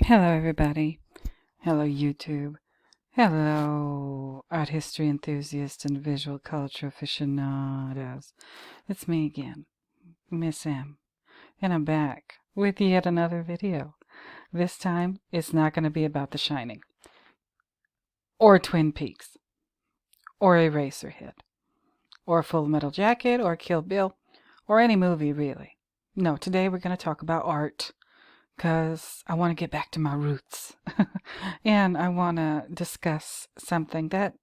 Hello, everybody. Hello, YouTube. Hello, art history enthusiasts and visual culture aficionados. It's me again, Miss M, and I'm back with yet another video. This time, it's not going to be about The Shining, or Twin Peaks, or Eraserhead, or Full Metal Jacket, or Kill Bill, or any movie, really. No, today we're going to talk about art. Because I want to get back to my roots. And I want to discuss something that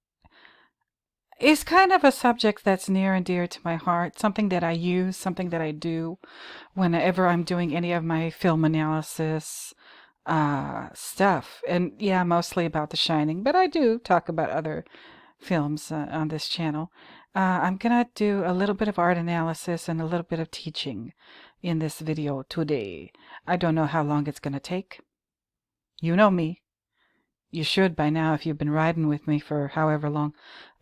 is kind of a subject that's near and dear to my heart, something that I use, something that I do whenever I'm doing any of my film analysis stuff. And yeah, mostly about The Shining, but I do talk about other films on this channel. I'm going to do a little bit of art analysis and a little bit of teaching in this video today. I don't know how long it's going to take. You know me. You should by now if you've been riding with me for however long.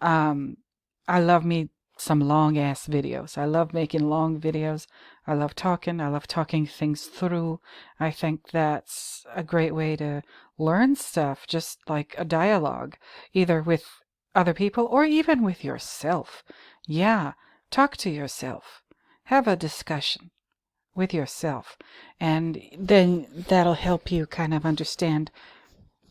I love me some long ass videos. I love making long videos. I love talking. I love talking things through. I think that's a great way to learn stuff, just like a dialogue, either with other people or even with yourself. Yeah, talk to yourself. Have a discussion with yourself, and then that'll help you kind of understand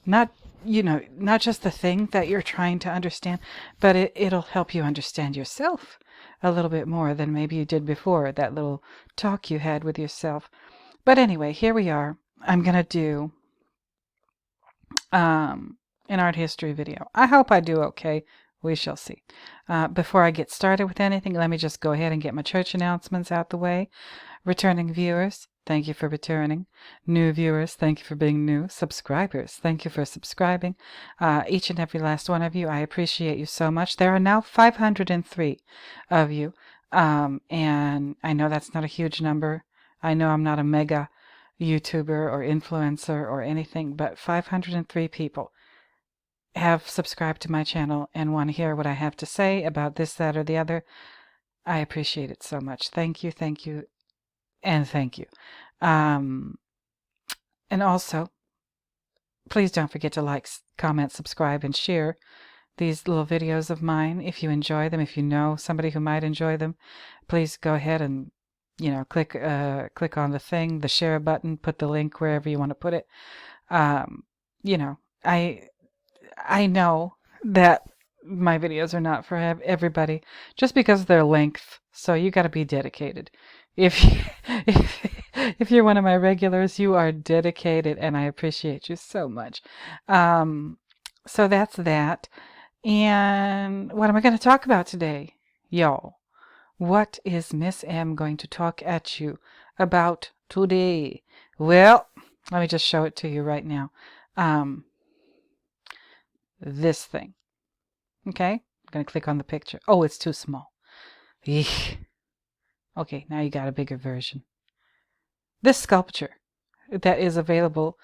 not not just the thing that you're trying to understand, but it'll help you understand yourself a little bit more than maybe you did before, that little talk you had with yourself. But anyway, here we are. I'm gonna do an art history video. I hope I do okay. We shall see. Before I get started with anything, let me just go ahead and get my church announcements out the way. Returning viewers, thank you for returning. New viewers, thank you for being new. Subscribers, thank you for subscribing. Each and every last one of you, I appreciate you so much. There are now 503 of you, and I know that's not a huge number. I know I'm not a mega YouTuber or influencer or anything, but 503 people have subscribed to my channel and want to hear what I have to say about this, that, or the other. I appreciate it so much. Thank you, and thank you. And also, please don't forget to like, comment, subscribe, and share these little videos of mine. If you enjoy them, if you know somebody who might enjoy them, please go ahead and click on the thing, the share button, put the link wherever you want to put it. You know, I know that my videos are not for everybody just because of their length, so you got to be dedicated. If if you're one of my regulars, you are dedicated, and I appreciate you so much. So that's that. And what am I going to talk about today, y'all? What is Miss M going to talk at you about today? Well, let me just show it to you right now. This thing. Okay, I'm going to click on the picture. Oh, it's too small. Eek. Okay, now you got a bigger version. This sculpture that is available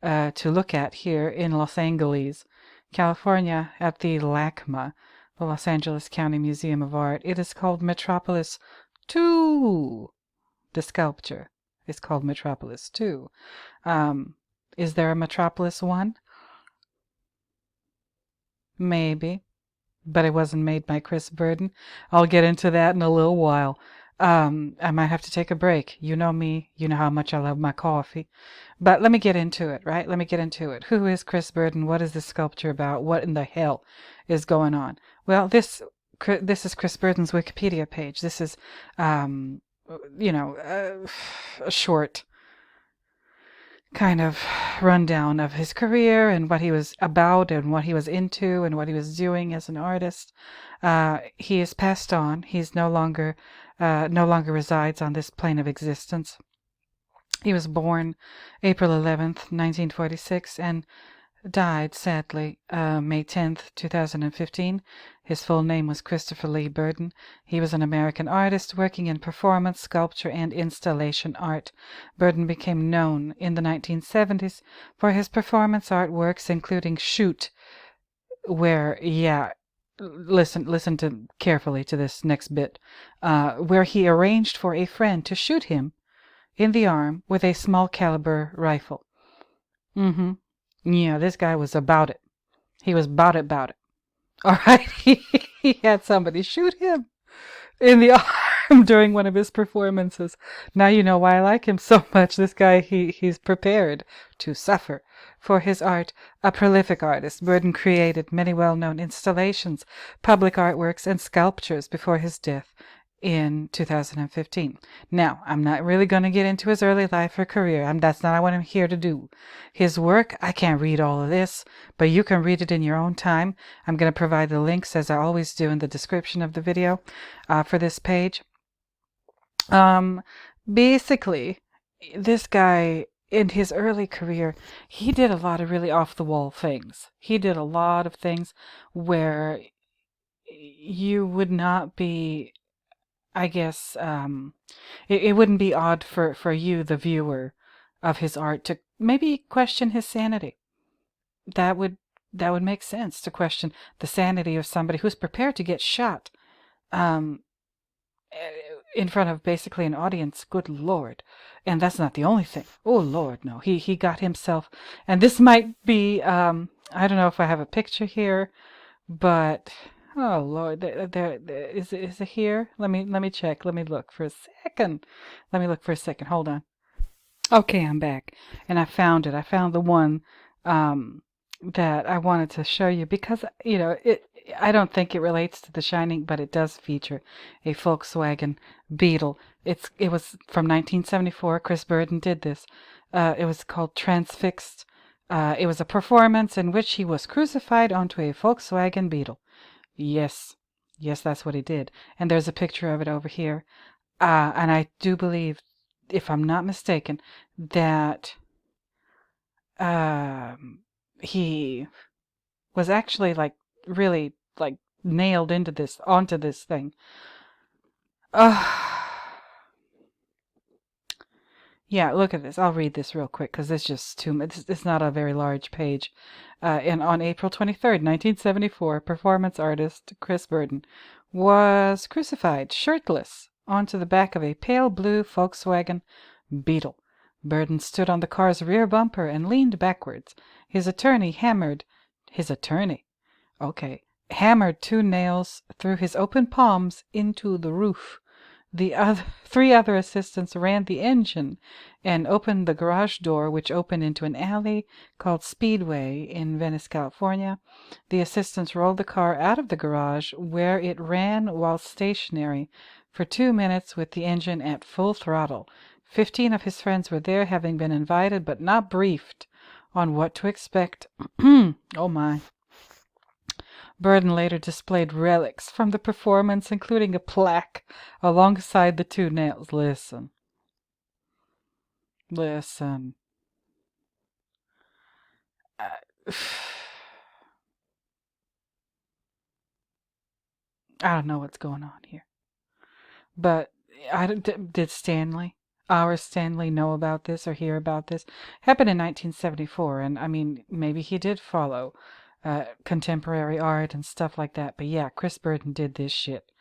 to look at here in Los Angeles, California, at the LACMA, the Los Angeles County Museum of Art. It is called Metropolis II. The sculpture is called Metropolis II. Is there a Metropolis I? Maybe, but it wasn't made by Chris Burden. I'll get into that in a little while. I might have to take a break. You know me. You know how much I love my coffee. But let me get into it, right? Let me get into it. Who is Chris Burden? What is this sculpture about? What in the hell is going on? Well, this is Chris Burden's Wikipedia page. This is, a short kind of rundown of his career and what he was about and what he was into and what he was doing as an artist. He is passed on. He's no longer resides on this plane of existence. He was born April 11th, 1946, and died, sadly, May 10th, 2015. His full name was Christopher Lee Burden. He was an American artist working in performance, sculpture, and installation art. Burden became known in the 1970s for his performance art works, including Shoot, where, listen carefully to this next bit, where he arranged for a friend to shoot him in the arm with a small caliber rifle. Mm-hmm. Yeah, this guy was about it. He was about it. All right. He had somebody shoot him in the arm during one of his performances. Now you know why I like him so much. This guy, he's prepared to suffer for his art. A prolific artist, Burden created many well-known installations, public artworks, and sculptures before his death in 2015. Now, I'm not really going to get into his early life or career. That's not what I'm here to do. His work, I can't read all of this, but you can read it in your own time. I'm going to provide the links, as I always do, in the description of the video for this page. Basically, this guy, in his early career, he did a lot of really off-the-wall things. He did a lot of things where you would not be, I guess, it wouldn't be odd for you, the viewer of his art, to maybe question his sanity. That would make sense, to question the sanity of somebody who's prepared to get shot um, in front of basically an audience. Good Lord. And that's not the only thing. Oh, Lord, no. He got himself, and this might be, I don't know if I have a picture here, but oh Lord, there is it here? Let me check. Let me look for a second. Hold on. Okay, I'm back, and I found it. I found the one that I wanted to show you because I don't think it relates to The Shining, but it does feature a Volkswagen Beetle. It was from 1974. Chris Burden did this. It was called Transfixed. It was a performance in which he was crucified onto a Volkswagen Beetle. Yes, yes, that's what he did. And there's a picture of it over here. And I do believe, if I'm not mistaken, that he was actually really nailed onto this thing. Yeah, look at this. I'll read this real quick because it's just too much. It's not a very large page. And on April 23rd, 1974, performance artist Chris Burden was crucified shirtless onto the back of a pale blue Volkswagen Beetle. Burden stood on the car's rear bumper and leaned backwards. His attorney hammered 2 nails through his open palms into the roof. The 3 other assistants ran the engine and opened the garage door, which opened into an alley called Speedway in Venice, California. The assistants rolled the car out of the garage, where it ran while stationary for 2 minutes with the engine at full throttle. 15 of his friends were there, having been invited but not briefed on what to expect. Oh my. Burden later displayed relics from the performance, including a plaque alongside the 2 nails. Listen. I don't know what's going on here. But did our Stanley, know about this or hear about this? Happened in 1974, and I mean, maybe he did follow contemporary art and stuff like that. But yeah, Chris Burden did this shit.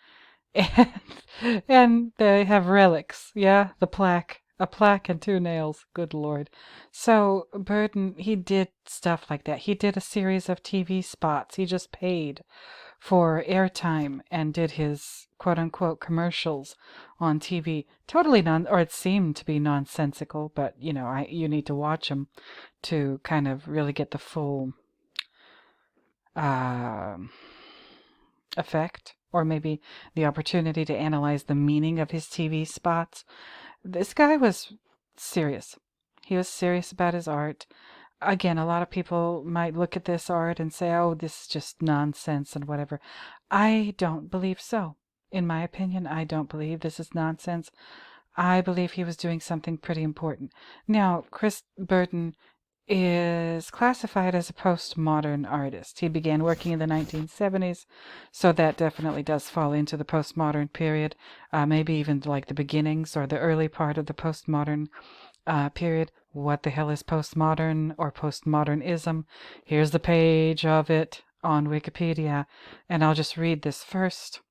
And they have relics. Yeah, a plaque and 2 nails. Good Lord. So Burden, he did stuff like that. He did a series of TV spots. He just paid for airtime and did his quote-unquote commercials on TV. Totally or it seemed to be nonsensical, but you need to watch them to kind of really get the full effect, or maybe the opportunity to analyze the meaning of his TV spots. This guy was serious. He was serious about his art. Again, a lot of people might look at this art and say, oh, this is just nonsense and whatever. I don't believe so. In my opinion, I don't believe this is nonsense. I believe he was doing something pretty important. Now, Chris Burden is classified as a postmodern artist. He began working in the 1970s, so that definitely does fall into the postmodern period, maybe even like the beginnings or the early part of the postmodern period. What the hell is postmodern or postmodernism? Here's the page of it on Wikipedia, and I'll just read this first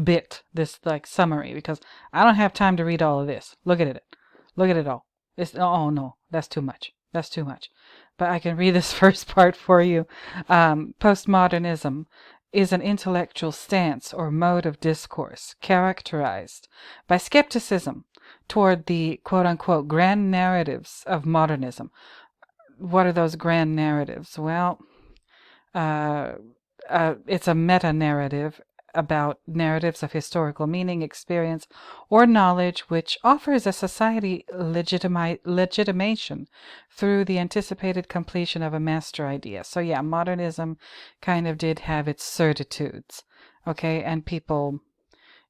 bit, this summary, because I don't have time to read all of this. Look at it all. Oh no, that's too much. That's too much. But I can read this first part for you. Postmodernism is an intellectual stance or mode of discourse characterized by skepticism toward the quote-unquote grand narratives of modernism. What are those grand narratives? Well, it's a meta-narrative about narratives of historical meaning, experience, or knowledge which offers a society legitimation through the anticipated completion of a master idea. So yeah, modernism kind of did have its certitudes, okay? And people,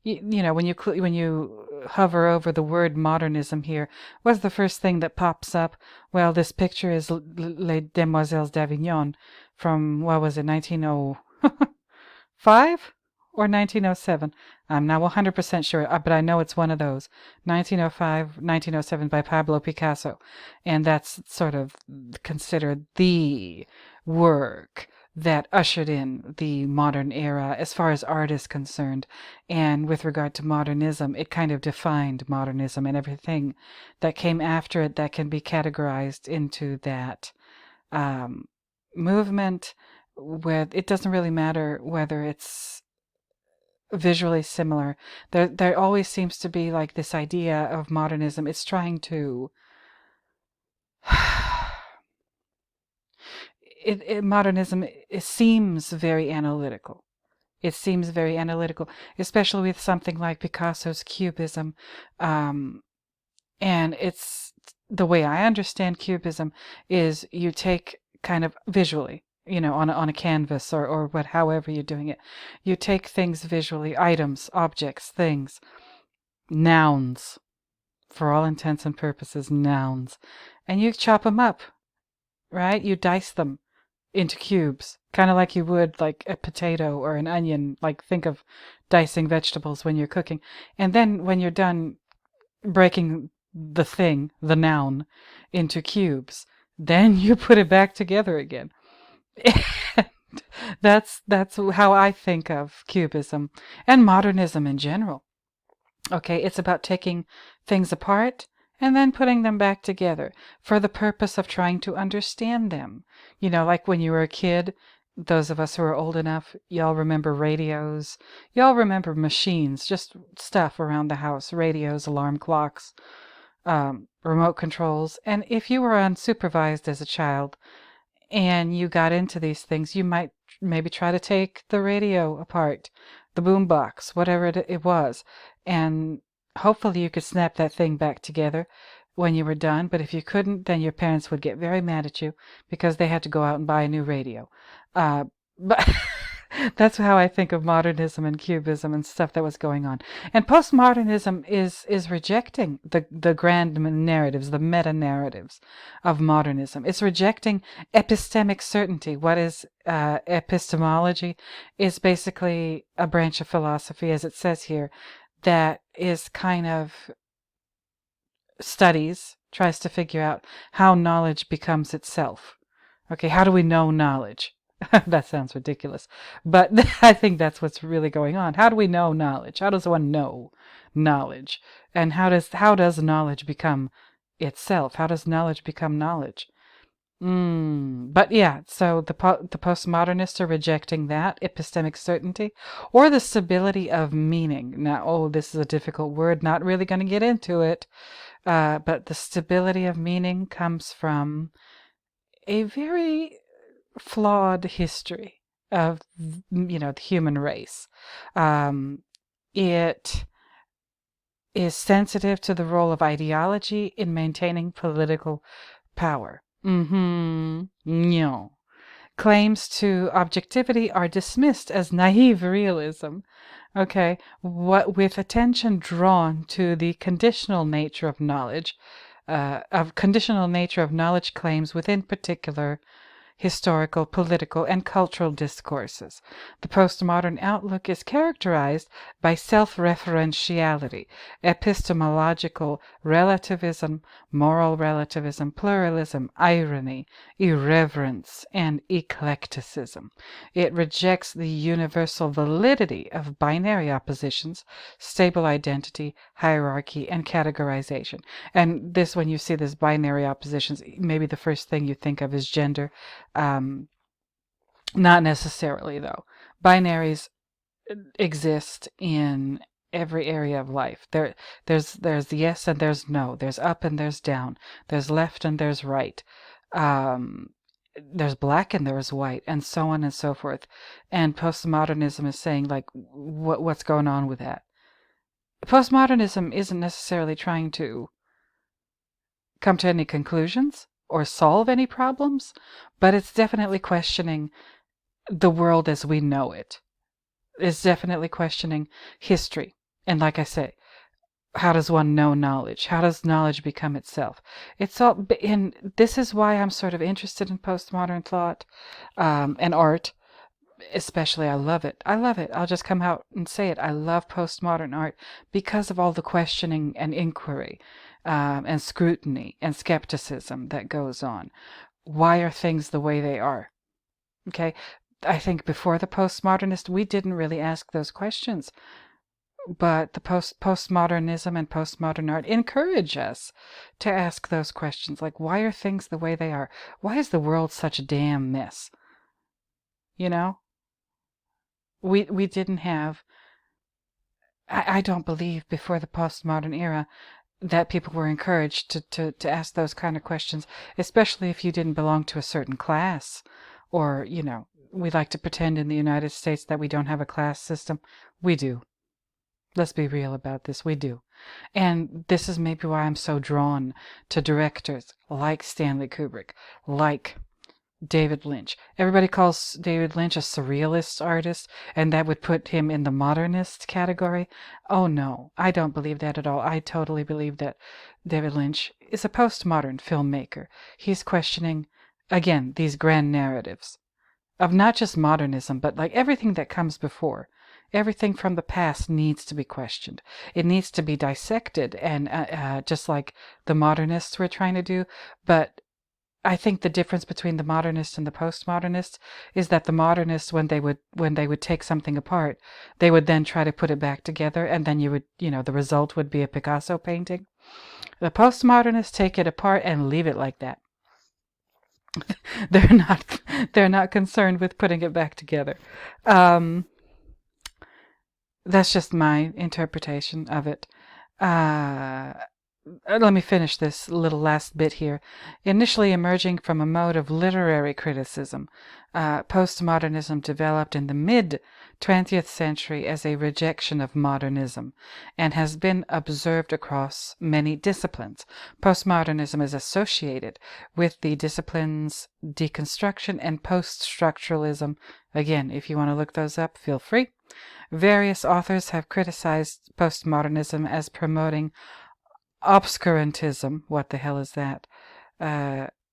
you know, when you hover over the word modernism here, what's the first thing that pops up? Well, this picture is Les Demoiselles d'Avignon from, what was it, 1905 or 1907? I'm not 100% sure, but I know it's one of those. 1905, 1907 by Pablo Picasso. And that's sort of considered the work that ushered in the modern era as far as art is concerned. And with regard to modernism, it kind of defined modernism, and everything that came after it that can be categorized into that movement, where it doesn't really matter whether it's visually similar. There always seems to be like this idea of modernism. It's trying to modernism, it seems very analytical. It seems very analytical, especially with something like Picasso's Cubism. And it's the way I understand Cubism is you take kind of visually, you know, on a canvas or however you're doing it. You take things visually, items, objects, things, nouns, for all intents and purposes, nouns, and you chop them up, right? You dice them into cubes, kind of like you would like a potato or an onion. Like, think of dicing vegetables when you're cooking. And then when you're done breaking the thing, the noun, into cubes, then you put it back together again. And that's how I think of Cubism and modernism in general. Okay, it's about taking things apart and then putting them back together for the purpose of trying to understand them. You know, like when you were a kid, those of us who are old enough, y'all remember radios. Y'all remember machines, just stuff around the house, radios, alarm clocks, remote controls. And if you were unsupervised as a child and you got into these things, you might maybe try to take the radio apart, the boombox, whatever it was, and hopefully you could snap that thing back together when you were done. But if you couldn't, then your parents would get very mad at you because they had to go out and buy a new radio. But that's how I think of modernism and cubism and stuff that was going on. And postmodernism is rejecting the grand narratives, the meta-narratives of modernism. It's rejecting epistemic certainty. What is epistemology? Is basically a branch of philosophy, as it says here, that is kind of tries to figure out how knowledge becomes itself. Okay, how do we know knowledge? That sounds ridiculous, but I think that's what's really going on. How do we know knowledge? How does one know knowledge? And how does knowledge become itself? How does knowledge become knowledge? But yeah, so the postmodernists are rejecting that epistemic certainty or the stability of meaning. Now, this is a difficult word, not really going to get into it, but the stability of meaning comes from a very flawed history of, the human race. It is sensitive to the role of ideology in maintaining political power. No. Claims to objectivity are dismissed as naive realism. Okay, with attention drawn to the conditional nature of knowledge, claims within particular historical, political, and cultural discourses. The postmodern outlook is characterized by self-referentiality, epistemological relativism, moral relativism, pluralism, irony, irreverence, and eclecticism. It rejects the universal validity of binary oppositions, stable identity, hierarchy, and categorization. And this, when you see this binary oppositions, maybe the first thing you think of is gender. Not necessarily, though. Binaries exist in every area of life. There's yes and there's no. There's up and there's down. There's left and there's right. There's black and there's white, and so on and so forth. And postmodernism is saying, like, what's going on with that? Postmodernism isn't necessarily trying to come to any conclusions or solve any problems, but it's definitely questioning the world as we know it. It's definitely questioning history. And like I say, how does one know knowledge? How does knowledge become itself? It's all, and this is why I'm sort of interested in postmodern thought and art. Especially, I love it. I love it. I'll just come out and say it. I love postmodern art because of all the questioning and inquiry and scrutiny and skepticism that goes on. Why are things the way they are? Okay, I think before the postmodernist, we didn't really ask those questions. But the postmodernism and postmodern art encourage us to ask those questions, like, why are things the way they are? Why is the world such a damn mess? You know? We didn't have, I don't believe before the postmodern era that people were encouraged to ask those kind of questions, especially if you didn't belong to a certain class. Or, we like to pretend in the United States that we don't have a class system. We do. Let's be real about this. We do. And this is maybe why I'm so drawn to directors like Stanley Kubrick, like David Lynch. Everybody calls David Lynch a surrealist artist, and that would put him in the modernist category. Oh no, I don't believe that at all. I totally believe that David Lynch is a postmodern filmmaker. He's questioning, again, these grand narratives of not just modernism, but like everything that comes before. Everything from the past needs to be questioned. It needs to be dissected, and just like the modernists were trying to do. But I think the difference between the modernists and the postmodernists is that the modernists, when they would take something apart, they would then try to put it back together, and then the result would be a Picasso painting. The postmodernists take it apart and leave it like that. They're not concerned with putting it back together. That's just my interpretation of it. Let me finish this little last bit here. Initially emerging from a mode of literary criticism, postmodernism developed in the mid-20th century as a rejection of modernism and has been observed across many disciplines. Postmodernism is associated with the disciplines deconstruction and post-structuralism. Again, if you want to look those up, feel free. Various authors have criticized postmodernism as promoting obscurantism. What the hell is that?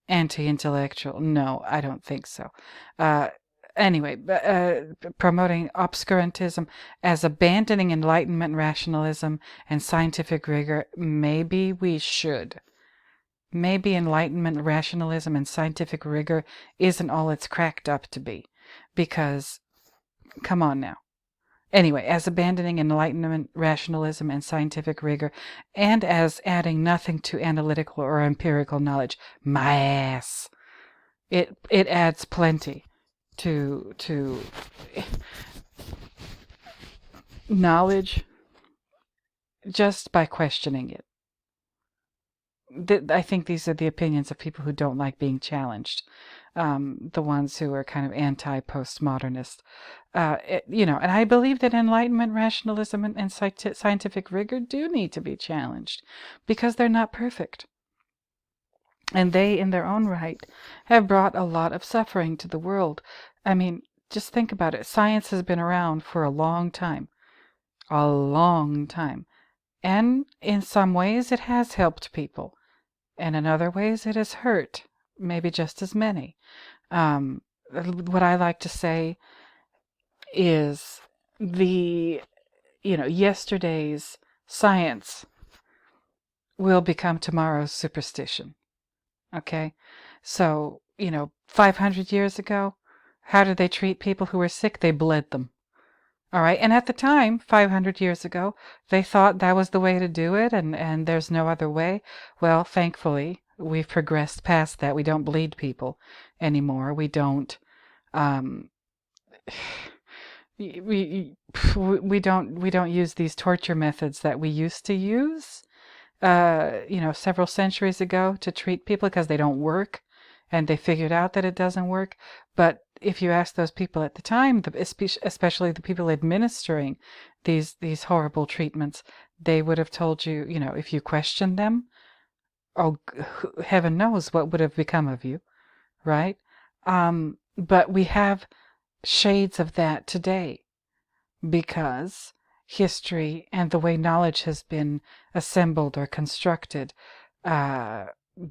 Anti-intellectual. No, I don't think so. Anyway, promoting obscurantism as abandoning Enlightenment rationalism and scientific rigor. Maybe we should. Maybe Enlightenment rationalism and scientific rigor isn't all it's cracked up to be. Because, come on now. Anyway, as abandoning Enlightenment rationalism and scientific rigor, and as adding nothing to analytical or empirical knowledge. My ass. It adds plenty to knowledge just by questioning it. I think these are the opinions of people who don't like being challenged. The ones who are kind of anti-postmodernist. And I believe that Enlightenment rationalism and scientific rigor do need to be challenged because they're not perfect. And they, in their own right, have brought a lot of suffering to the world. I mean, just think about it. Science has been around for a long time. A long time. And in some ways it has helped people. And in other ways it has hurt maybe just as many. What I like to say is yesterday's science will become tomorrow's superstition. Okay? So, 500 years ago, how did they treat people who were sick? They bled them. All right. And at the time, 500 years ago, they thought that was the way to do it and there's no other way. Well, thankfully, we've progressed past that. We don't bleed people anymore. We don't, um, we don't use these torture methods that we used to use, several centuries ago to treat people because they don't work and they figured out that it doesn't work. But if you ask those people at the time, especially the people administering these horrible treatments, they would have told you, if you questioned them, oh, heaven knows what would have become of you, right? But we have shades of that today because history and the way knowledge has been assembled or constructed, uh,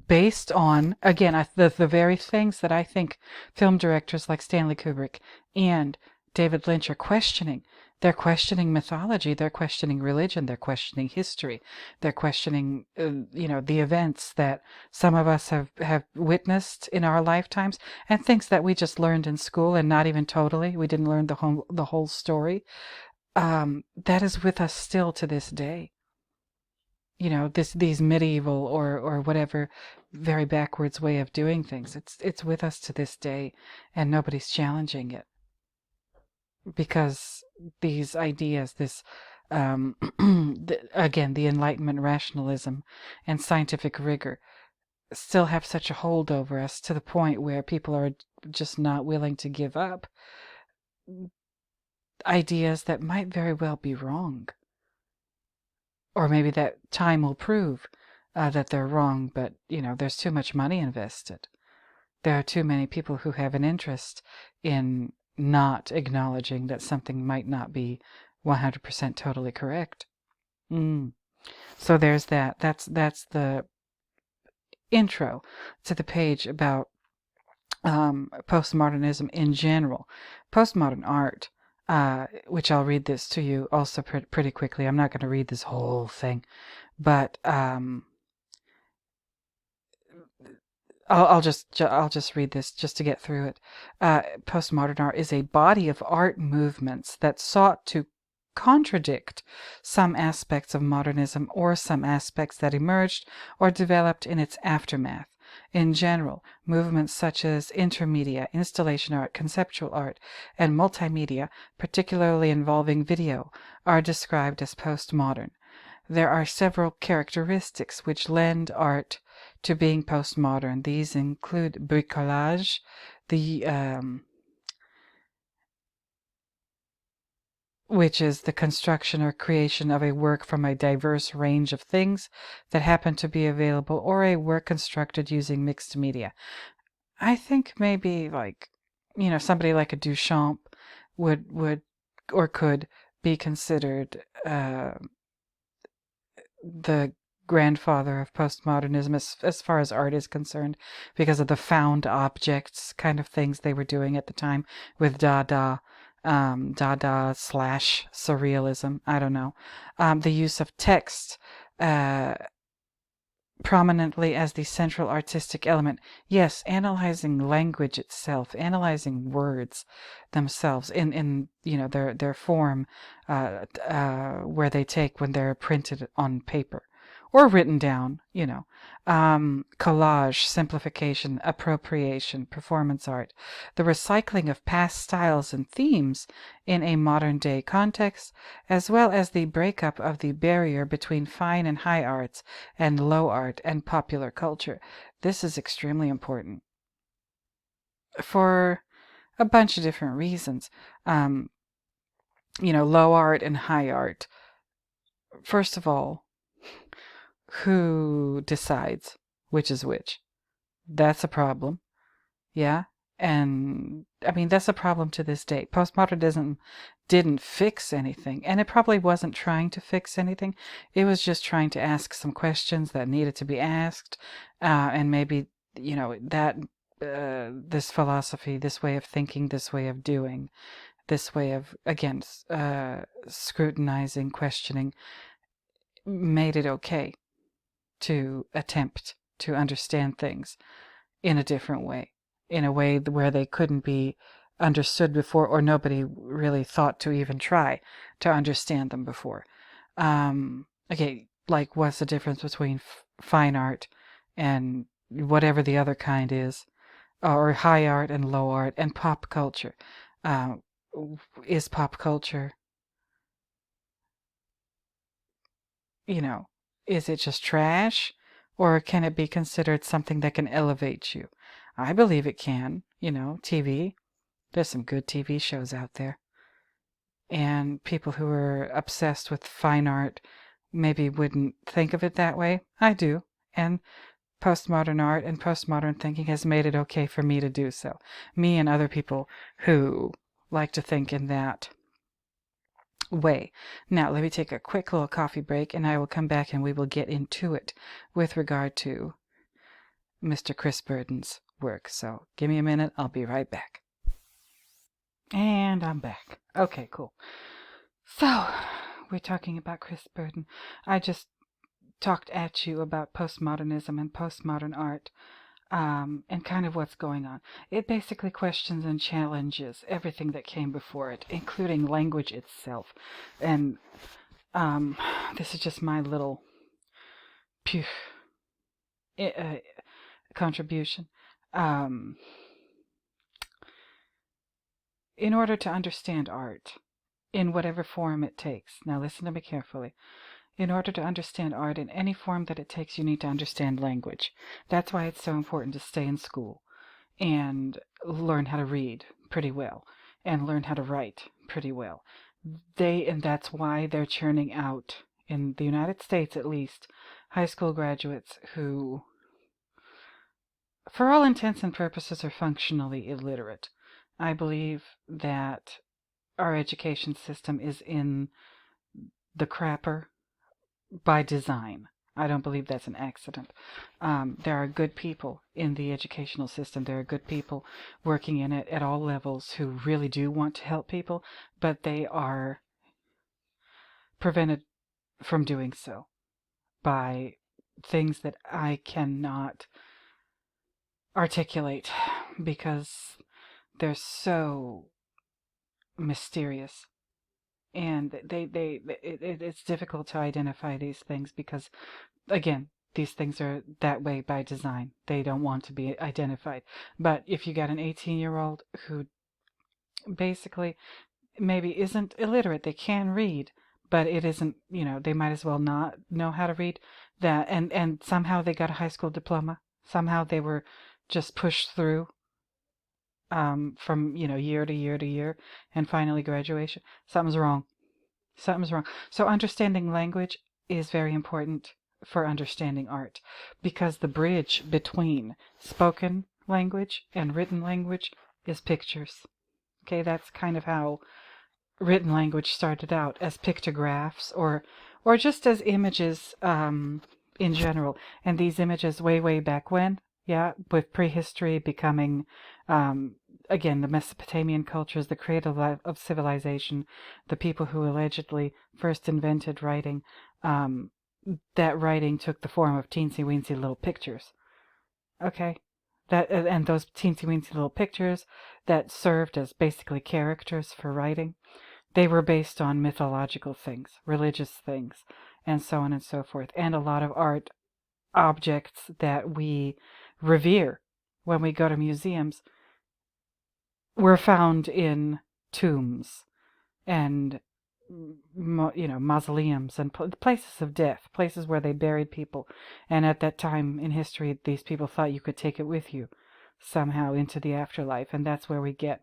based on, again, the very things that I think film directors like Stanley Kubrick and David Lynch are questioning. They're questioning mythology, they're questioning religion, they're questioning history, they're questioning, the events that some of us have witnessed in our lifetimes, and things that we just learned in school and not even totally. We didn't learn the whole story. That is with us still to this day. These medieval or whatever very backwards way of doing things. It's with us to this day, and nobody's challenging it because these ideas, again, the Enlightenment rationalism and scientific rigor still have such a hold over us to the point where people are just not willing to give up ideas that might very well be wrong. Or maybe that time will prove that they're wrong, but, there's too much money invested. There are too many people who have an interest in not acknowledging that something might not be 100% totally correct. So there's that. That's the intro to the page about postmodernism in general. Postmodern art, which I'll read this to you also pretty quickly. I'm not going to read this whole thing, but I'll just read this just to get through it. Postmodern art is a body of art movements that sought to contradict some aspects of modernism or some aspects that emerged or developed in its aftermath. In general, movements such as intermedia, installation art, conceptual art, and multimedia, particularly involving video, are described as postmodern. There are several characteristics which lend art to being postmodern. These include bricolage, which is the construction or creation of a work from a diverse range of things that happen to be available, or a work constructed using mixed media. I think maybe somebody like a Duchamp would or could be considered the grandfather of postmodernism as far as art is concerned, because of the found objects kind of things they were doing at the time with Dada / surrealism. I don't know. The use of text prominently as the central artistic element. Yes, analyzing language itself, analyzing words themselves in their form, where they take when they're printed on paper or written down. Collage, simplification, appropriation, performance art, the recycling of past styles and themes in a modern day context, as well as the breakup of the barrier between fine and high arts and low art and popular culture. This is extremely important for a bunch of different reasons. Low art and high art. First of all, who decides which is which? That's a problem. Yeah? And I mean, that's a problem to this day. Postmodernism didn't fix anything, and it probably wasn't trying to fix anything. It was just trying to ask some questions that needed to be asked, and maybe, that this philosophy, this way of thinking, this way of doing, this way of, again, scrutinizing, questioning, made it okay to attempt to understand things in a different way, in a way where they couldn't be understood before, or nobody really thought to even try to understand them before. Okay, like, what's the difference between fine art and whatever the other kind is, or high art and low art, and pop culture? Is pop culture, is it just trash, or can it be considered something that can elevate you? I believe it can. TV. There's some good TV shows out there. And people who are obsessed with fine art maybe wouldn't think of it that way. I do. And postmodern art and postmodern thinking has made it okay for me to do so. Me and other people who like to think in that way. Now, let me take a quick little coffee break, and I will come back and we will get into it with regard to Mr. Chris Burden's work. So give me a minute. I'll be right back. And I'm back. Okay, cool. So, we're talking about Chris Burden. I just talked at you about postmodernism and postmodern art, and kind of what's going on. It basically questions and challenges everything that came before it, including language itself. And this is just my little contribution. In order to understand art, in whatever form it takes, now listen to me carefully. In order to understand art in any form that it takes, you need to understand language. That's why it's so important to stay in school and learn how to read pretty well and learn how to write pretty well. And that's why they're churning out, in the United States at least, high school graduates who, for all intents and purposes, are functionally illiterate. I believe that our education system is in the crapper by design. I don't believe that's an accident. There are good people in the educational system. There are good people working in it at all levels who really do want to help people, but they are prevented from doing so by things that I cannot articulate because they're so mysterious. And it's difficult to identify these things because, again, these things are that way by design. They don't want to be identified. But if you got an 18-year-old who basically maybe isn't illiterate, they can read, but it isn't, they might as well not know how to read that. And somehow they got a high school diploma. Somehow they were just pushed through from, year to year to year, and finally graduation. Something's wrong. So understanding language is very important for understanding art, because the bridge between spoken language and written language is pictures. Okay, that's kind of how written language started out, as pictographs or just as images in general. And these images way back when, with prehistory becoming, again, the Mesopotamian cultures, the creative life of civilization, the people who allegedly first invented writing, that writing took the form of teensy-weensy little pictures. Okay? And those teensy-weensy little pictures that served as basically characters for writing, they were based on mythological things, religious things, and so on and so forth. And a lot of art objects that we revere when we go to museums were found in tombs and mausoleums and places of death, places where they buried people. And at that time in history, these people thought you could take it with you somehow into the afterlife, and that's where we get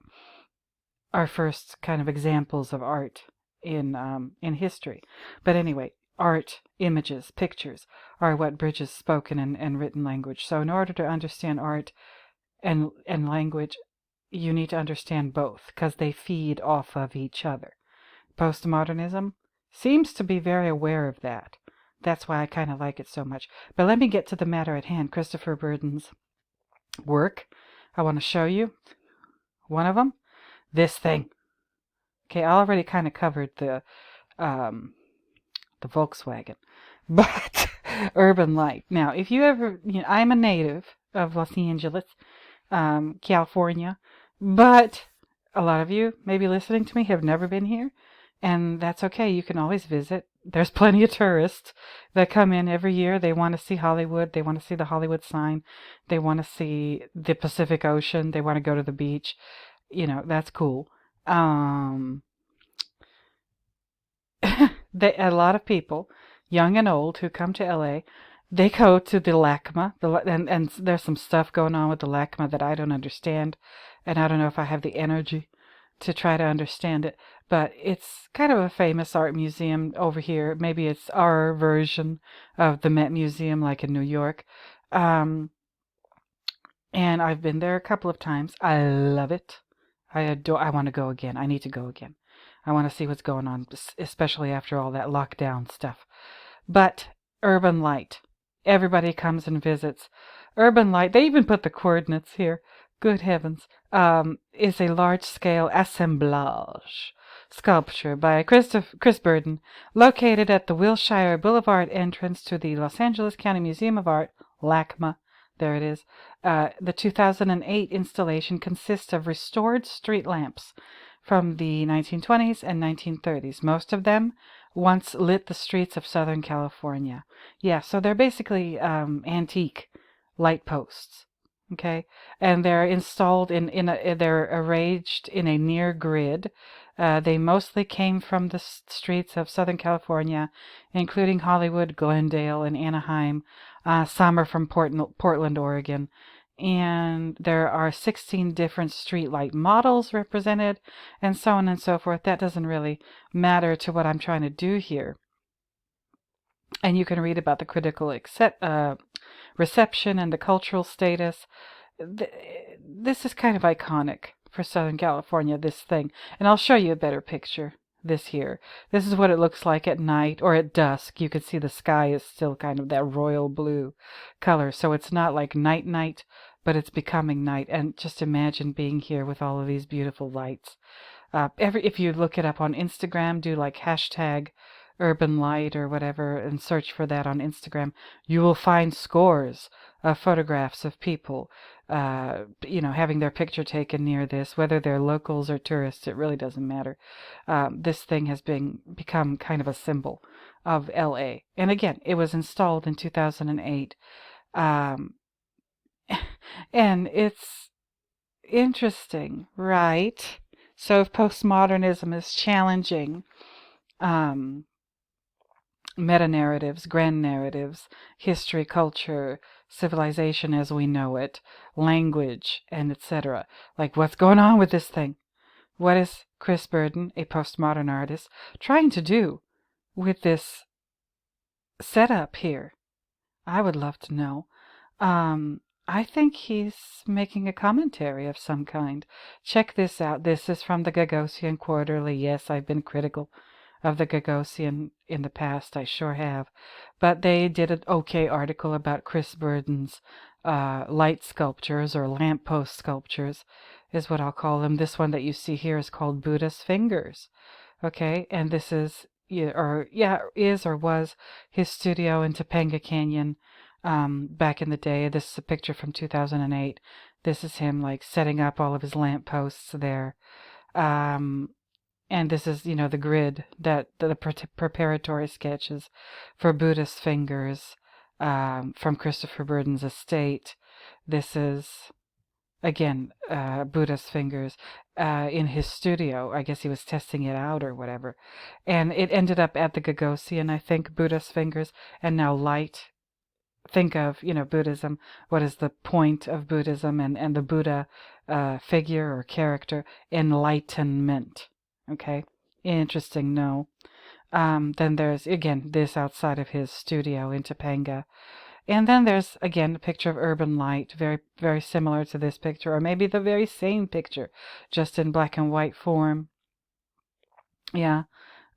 our first kind of examples of art in history. But anyway, art, images, pictures are what bridges spoken and written language. So in order to understand art and language, you need to understand both, because they feed off of each other. Postmodernism seems to be very aware of that. That's why I kind of like it so much. But let me get to the matter at hand. Christopher Burden's work, I want to show you one of them. This thing. Okay, I already kind of covered um, the Volkswagen, but Urban Light. Now, if you ever, I'm a native of Los Angeles, California, but a lot of you maybe listening to me have never been here, and that's okay. You can always visit. There's plenty of tourists that come in every year. They want to see Hollywood. They want to see the Hollywood sign. They want to see the Pacific Ocean. They want to go to the beach. That's cool. A lot of people, young and old, who come to LA, they go to the LACMA, and there's some stuff going on with the LACMA that I don't understand, and I don't know if I have the energy to try to understand it, but it's kind of a famous art museum over here. Maybe it's our version of the Met Museum, like in New York. And I've been there a couple of times. I love it. I want to go again. I need to go again. I want to see what's going on, especially after all that lockdown stuff. But Urban Light, everybody comes and visits. Urban Light, they even put the coordinates here. Good heavens. Is a large-scale assemblage sculpture by Chris Burden, located at the Wilshire Boulevard entrance to the Los Angeles County Museum of Art, LACMA. There it is. The 2008 installation consists of restored street lamps from the 1920s and 1930s. Most of them once lit the streets of Southern California. Yeah, so they're basically antique light posts. Okay, and they're installed they're arranged in a near grid. They mostly came from the streets of Southern California, including Hollywood, Glendale, and Anaheim. Some are from Portland, Oregon. And there are 16 different streetlight models represented, and so on and so forth. That doesn't really matter to what I'm trying to do here. And you can read about the critical reception and the cultural status. This is kind of iconic for Southern California, this thing. And I'll show you a better picture. This here. This is what it looks like at night or at dusk. You can see the sky is still kind of that royal blue color. So it's not like night, but it's becoming night. And just imagine being here with all of these beautiful lights. If you look it up on Instagram, do like hashtag urban light or whatever and search for that on Instagram, you will find scores of photographs of people having their picture taken near this, whether they're locals or tourists. It really doesn't matter. This thing has become kind of a symbol of LA. And again, it was installed in 2008. And it's interesting, right? So if postmodernism is challenging meta-narratives, grand narratives, history, culture, civilization as we know it, language, and etc. Like, what's going on with this thing? What is Chris Burden, a postmodern artist, trying to do with this setup here? I would love to know. I think he's making a commentary of some kind. Check this out. This is from the Gagosian Quarterly. Yes, I've been critical of the Gagosian in the past. I sure have. But they did an okay article about Chris Burden's light sculptures, or lamppost sculptures is what I'll call them. This one that you see here is called Buddha's Fingers. Okay, and this is or was his studio in Topanga Canyon back in the day. This is a picture from 2008. This is him like setting up all of his lampposts there. And this is, the grid, that the preparatory sketches for Buddhist Fingers from Christopher Burden's estate. This is, again, Buddhist Fingers in his studio. I guess he was testing it out or whatever. And it ended up at the Gagosian, I think, Buddhist Fingers, and now light. Think of, Buddhism. What is the point of Buddhism and the Buddha figure or character? Enlightenment. Okay, interesting, no. Then there's, again, this outside of his studio in Topanga. And then there's, again, a picture of Urban Light, very, very similar to this picture, or maybe the very same picture, just in black and white form. Yeah,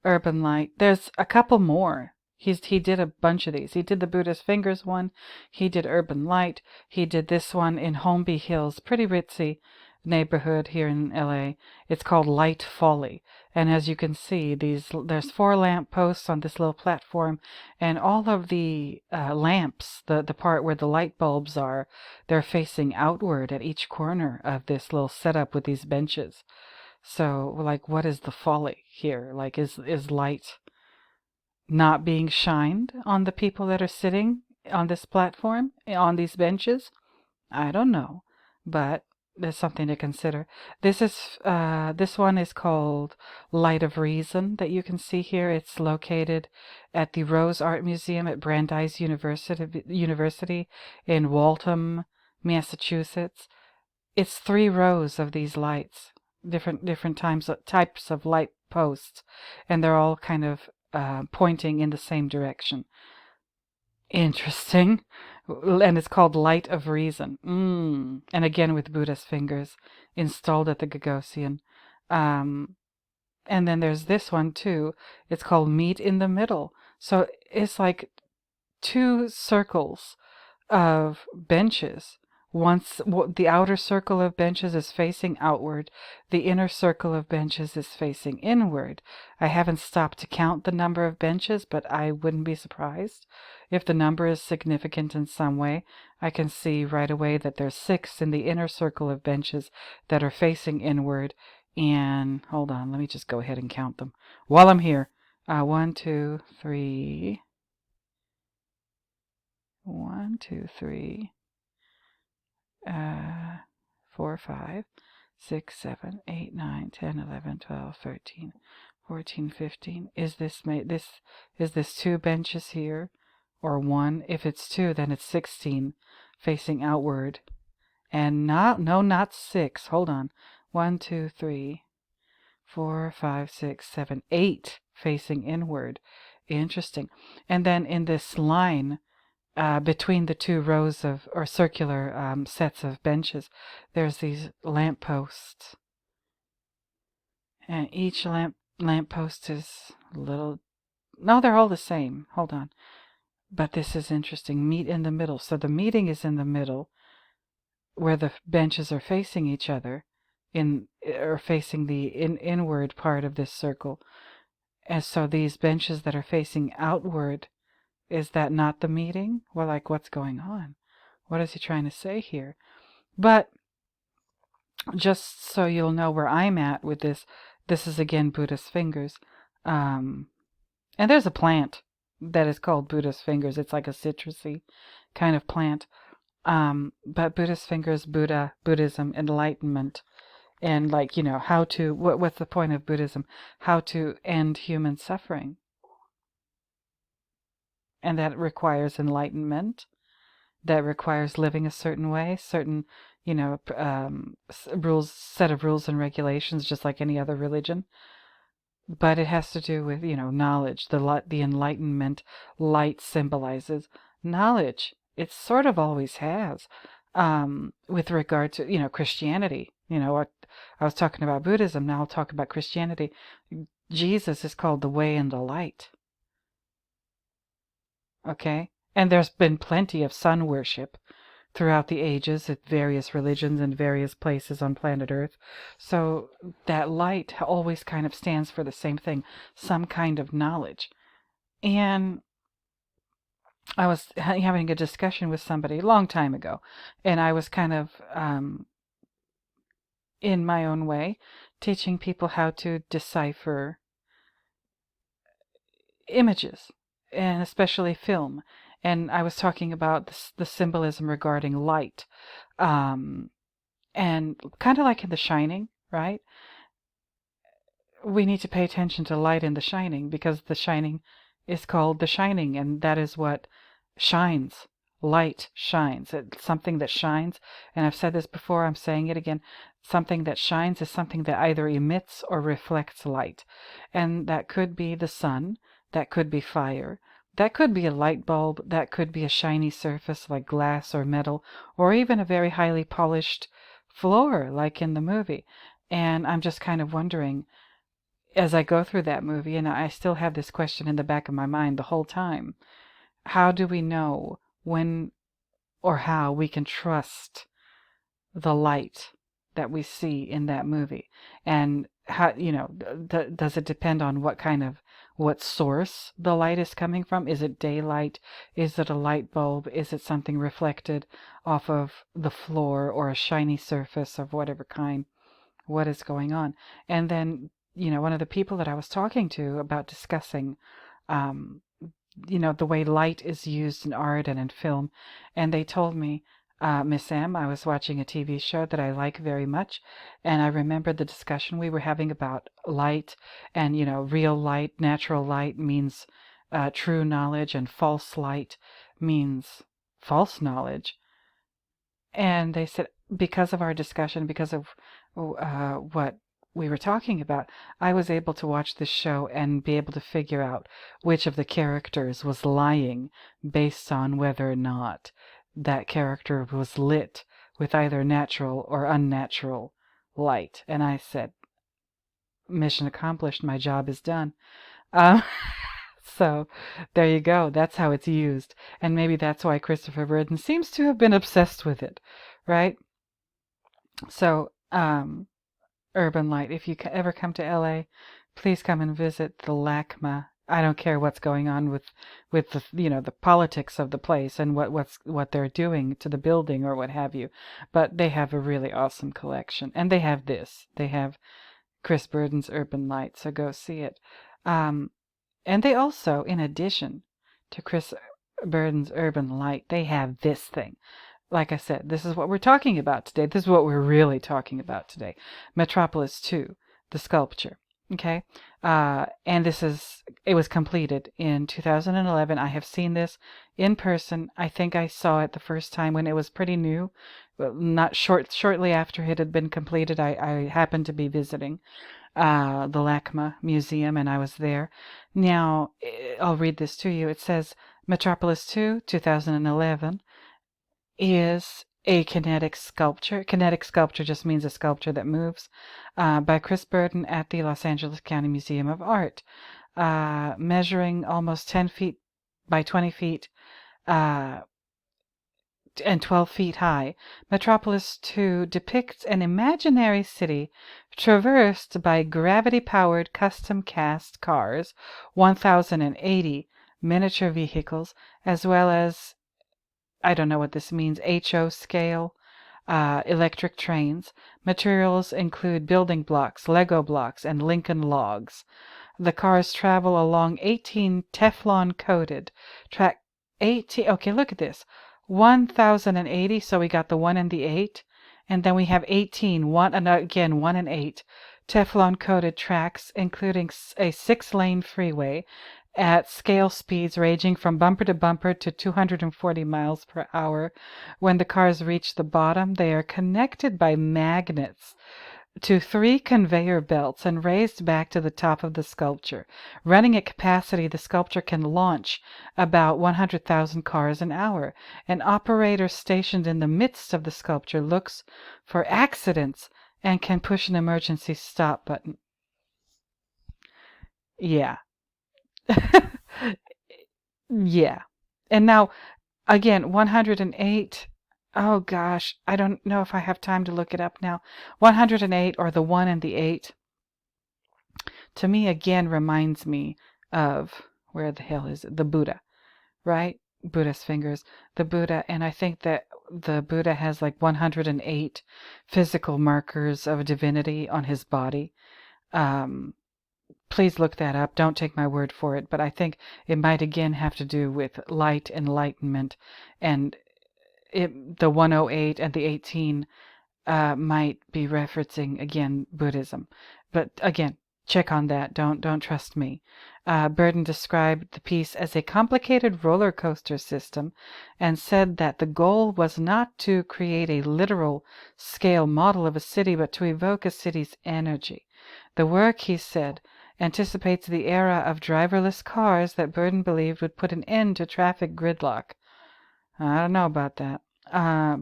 Urban Light. There's a couple more He did a bunch of these. He did the Buddha's Fingers one. He did Urban Light. He did this one in Holmby Hills, pretty ritzy neighborhood here in LA. It's called Light Folly. And as you can see, there's 4 lamp posts on this little platform, and all of the lamps, the part where the light bulbs are, they're facing outward at each corner of this little setup with these benches. So, like, what is the folly here? Like, is light not being shined on the people that are sitting on this platform, on these benches? I don't know, but there's something to consider. This one is called Light of Reason that you can see here. It's located at the Rose Art Museum at Brandeis University in Waltham, Massachusetts. It's 3 rows of these lights, different types of light posts, and they're all kind of pointing in the same direction. Interesting. And it's called Light of Reason. And again with Buddha's Fingers installed at the Gagosian. And then there's this one too. It's called Meet in the Middle. So it's like 2 circles of benches. The outer circle of benches is facing outward, the inner circle of benches is facing inward. I haven't stopped to count the number of benches, but I wouldn't be surprised if the number is significant in some way. I can see right away that there's 6 in the inner circle of benches that are facing inward. And hold on, let me just go ahead and count them while I'm here. 1, 2, 3. 1, 2, 3. 4, 5, 6, 7, 8, 9, 10, 11, 12, 13, 14, 15. Is this 2 benches here or 1? If it's 2, then it's 16 facing outward. And not 6. Hold on. 1, 2, 3, 4, 5, 6, 7, 8 facing inward. Interesting. And then in this line, between the 2 rows of, or circular sets of benches, there's these lamp posts. And each lamp post is a little... No, they're all the same. Hold on. But this is interesting. Meet in the middle. So the meeting is in the middle, where the benches are facing each other, or facing the inward part of this circle. And so these benches that are facing outward, is that not the meeting? Well, like, what's going on? What is he trying to say here? But just so you'll know where I'm at with this is again Buddha's Fingers. And there's a plant that is called Buddha's Fingers. It's like a citrusy kind of plant. But Buddha's Fingers, Buddhism, enlightenment, and like, how to, what's the point of Buddhism? How to end human suffering. And that requires enlightenment. That requires living a certain way, certain, set of rules and regulations, just like any other religion. But it has to do with, knowledge. The Enlightenment, light symbolizes knowledge. It sort of always has. With regard to, Christianity. I was talking about Buddhism, now I'll talk about Christianity. Jesus is called the way and the light. Okay? And there's been plenty of sun worship throughout the ages at various religions and various places on planet Earth. So that light always kind of stands for the same thing, some kind of knowledge. And I was having a discussion with somebody a long time ago, and I was kind of, in my own way, teaching people how to decipher images, and especially film. And I was talking about the symbolism regarding light. And kind of like in The Shining, right? We need to pay attention to light in The Shining, because The Shining is called The Shining, and that is what shines. Light shines. It's something that shines. And I've said this before, I'm saying it again. Something that shines is something that either emits or reflects light. And that could be the sun. That could be fire. That could be a light bulb. That could be a shiny surface like glass or metal, or even a very highly polished floor like in the movie. And I'm just kind of wondering, as I go through that movie, and I still have this question in the back of my mind the whole time, how do we know when or how we can trust the light that we see in that movie? And how, does it depend on what source the light is coming from? Is it daylight? Is it a light bulb? Is it something reflected off of the floor or a shiny surface of whatever kind? What is going on? And then, one of the people that I was talking to about discussing, um, the way light is used in art and in film, and they told me, Miss M, I was watching a TV show that I like very much, and I remembered the discussion we were having about light, and, real light, natural light means true knowledge, and false light means false knowledge. And they said, because of our discussion, because of what we were talking about, I was able to watch this show and be able to figure out which of the characters was lying based on whether or not that character was lit with either natural or unnatural light. And I said, mission accomplished, my job is done. Um, so there you go. That's how it's used. And maybe that's why Christopher Burden seems to have been obsessed with it, right? So, urban light. If you ever come to LA, please come and visit the LACMA. I don't care what's going on with the the politics of the place and what they're doing to the building or what have you, but they have a really awesome collection, and they have this. They have Chris Burden's Urban Light, so go see it. And they also, in addition to Chris Burden's Urban Light, they have this thing. Like I said, this is what we're talking about today. This is what we're really talking about today. Metropolis II, the sculpture. Okay? And it was completed in 2011. I have seen this in person. I think I saw it the first time when it was pretty new. Well, not shortly after it had been completed, I happened to be visiting the LACMA Museum, and I was there. Now, I'll read this to you. It says, Metropolis II, 2011, is a kinetic sculpture. Kinetic sculpture just means a sculpture that moves, by Chris Burden at the Los Angeles County Museum of Art, measuring almost 10 feet by 20 feet, and 12 feet high. Metropolis II depicts an imaginary city traversed by gravity-powered custom-cast cars, 1,080 miniature vehicles, as well as, I don't know what this means, HO scale, electric trains. Materials include building blocks, Lego blocks, and Lincoln logs. The cars travel along 18 Teflon-coated track. 18. Okay, look at this. 1,080. So we got the 1 and the 8, and then we have 18. 1 and again 1 and 8 Teflon-coated tracks, including a 6-lane freeway at scale speeds ranging from bumper to bumper to 240 miles per hour. When the cars reach the bottom, they are connected by magnets to 3 conveyor belts and raised back to the top of the sculpture. Running at capacity, the sculpture can launch about 100,000 cars an hour. An operator stationed in the midst of the sculpture looks for accidents and can push an emergency stop button. Yeah. Yeah. And now, again, 108. Oh gosh, I don't know if I have time to look it up now. 108, or the 1 and the 8, to me again reminds me of, where the hell is it? The Buddha, right? Buddha's fingers. The Buddha, and I think that the Buddha has like 108 physical markers of divinity on his body. Please look that up. Don't take my word for it, but I think it might again have to do with light, enlightenment, and the 108 and the 18 might be referencing again Buddhism. But again, check on that. Don't trust me. Burden described the piece as a complicated roller coaster system and said that the goal was not to create a literal scale model of a city, but to evoke a city's energy. The work, he said, anticipates the era of driverless cars that Burden believed would put an end to traffic gridlock. I don't know about that.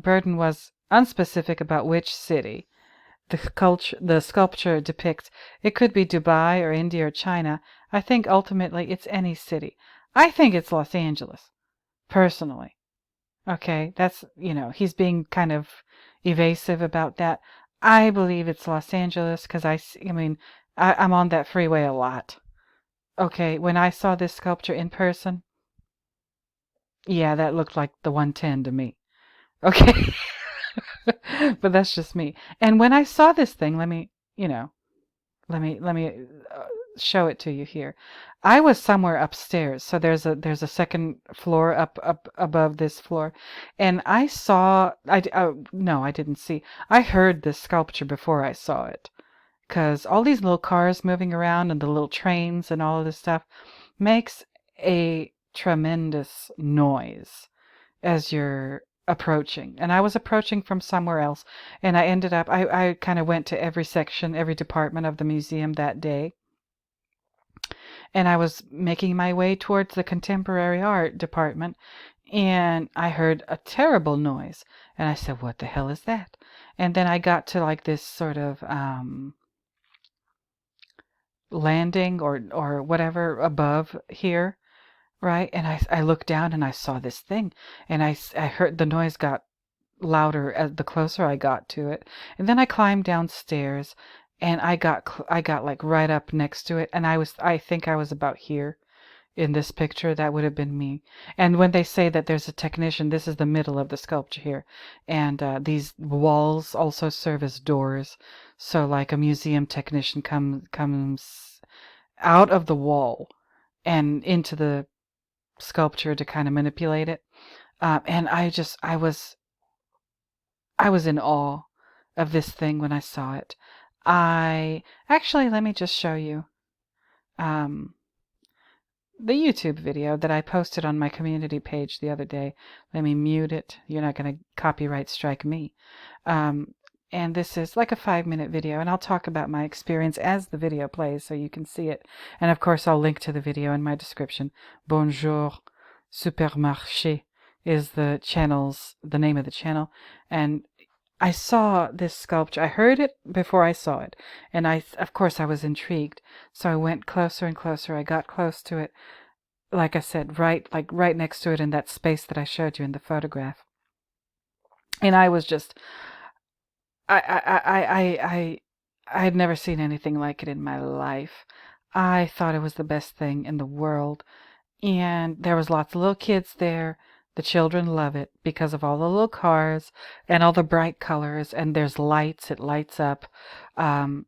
Burden was unspecific about which city. the sculpture depicts. It could be Dubai or India or China. I think ultimately it's any city. I think it's Los Angeles, personally. Okay, that's, he's being kind of evasive about that. I believe it's Los Angeles because I mean, I'm on that freeway a lot. Okay, when I saw this sculpture in person, yeah, that looked like the 110 to me. Okay, but that's just me. And when I saw this thing, let me show it to you here. I was somewhere upstairs, so there's a second floor up above this floor, and I saw no, I didn't see. I heard this sculpture before I saw it, because all these little cars moving around and the little trains and all of this stuff makes a tremendous noise as you're approaching. And I was approaching from somewhere else, and I ended up, I kind of went to every section, every department of the museum that day. And I was making my way towards the contemporary art department, and I heard a terrible noise. And I said, what the hell is that? And then I got to like this sort of landing or whatever above here, right? And I looked down and I saw this thing, and I heard the noise got louder as the closer I got to it. And then I climbed downstairs, and I got like right up next to it, and I think I was about here in this picture. That would have been me. And when they say that there's a technician, this is the middle of the sculpture here, and these walls also serve as doors. So like a museum technician comes out of the wall and into the sculpture to kind of manipulate it. And I was in awe of this thing when I saw it. I actually, let me just show you um, the YouTube video that I posted on my community page the other day. Let me mute it. You're not going to copyright strike me. And this is like a 5-minute video, and I'll talk about my experience as the video plays so you can see it. And of course, I'll link to the video in my description. Bonjour Supermarché is the name of the channel. And I saw this sculpture. I heard it before I saw it, and of course, I was intrigued. So I went closer and closer. I got close to it, like I said, right next to it in that space that I showed you in the photograph. And I was just, I had never seen anything like it in my life. I thought it was the best thing in the world, and there was lots of little kids there. The children love it because of all the little cars and all the bright colors, and there's lights. It lights up. Um,